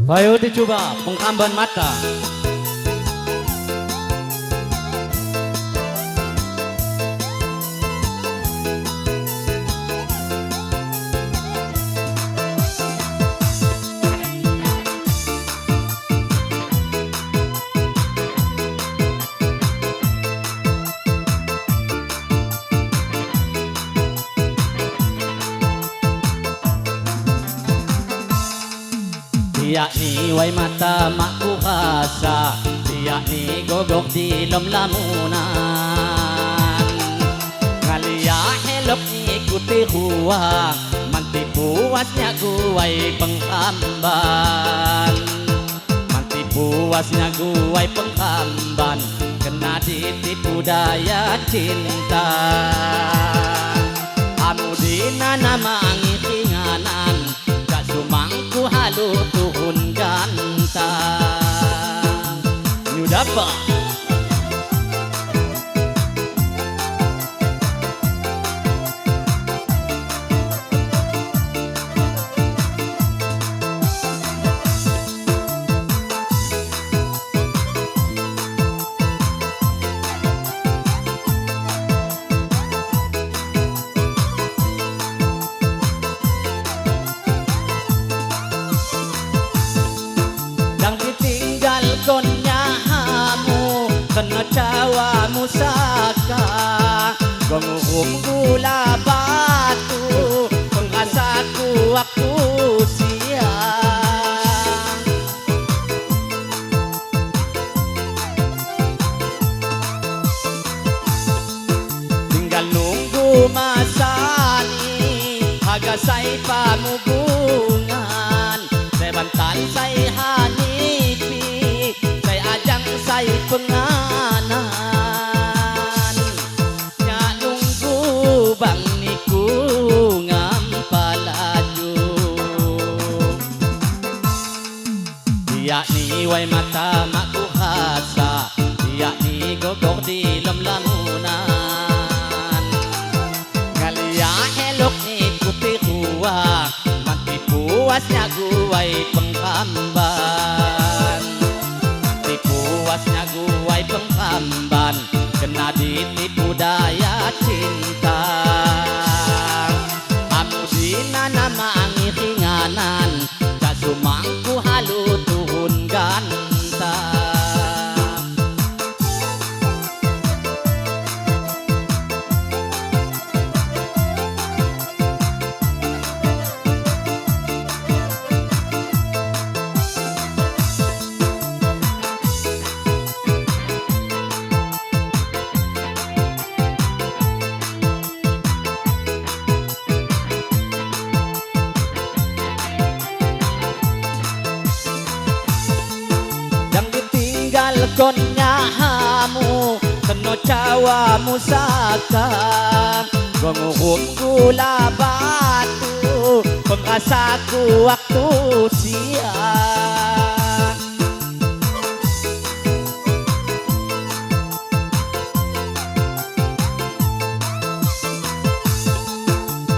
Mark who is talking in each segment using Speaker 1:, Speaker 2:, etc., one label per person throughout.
Speaker 1: Ayo dicoba pengkamban mata. Yakni way mata makku khasa, yakni gogok di lom lamunan. Ngalia helok ikuti huwa, manti puasnya guway pengkamban. Manti puasnya guway pengkamban, kena ditipu daya cinta. Amudina nama angitinganan, sumangku halu tuhun gantang. Nyudapa kena cawa musaka, gonguhum gula batu, pengasaku waktu siang. Tinggal nunggu masani, haga say pamugungan, say bantal say hanipi, say ajang say pengan. Yakni way mata makku khasa, yakni gogok di lom lamunan. Ngalia helok ikuti huwa, manti puasnya guway pengkamban. Manti puasnya guway pengkamban, kena ditipu daya cinta. Amudina nama angitinganan, kasumangku halu tuhun gantang. Konya hamu kena cawa musaka, gonguhum gula batu, pengasaku waktu siang.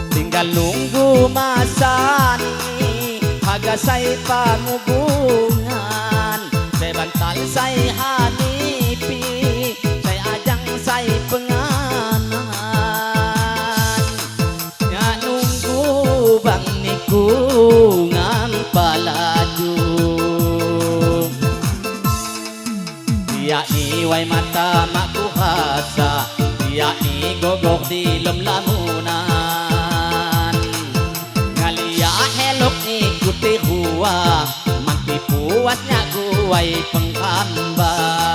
Speaker 1: Tinggal nunggu masani, haga say pamugungan, say bantal say hanipi, say ajang say penganan. Ya nunggu bang nikungan palaju, yakni way mata makku khasa, yakni gogok di lom lamunan. Ngalia helok ikuti huwa, manti puasnya guway pengkamban.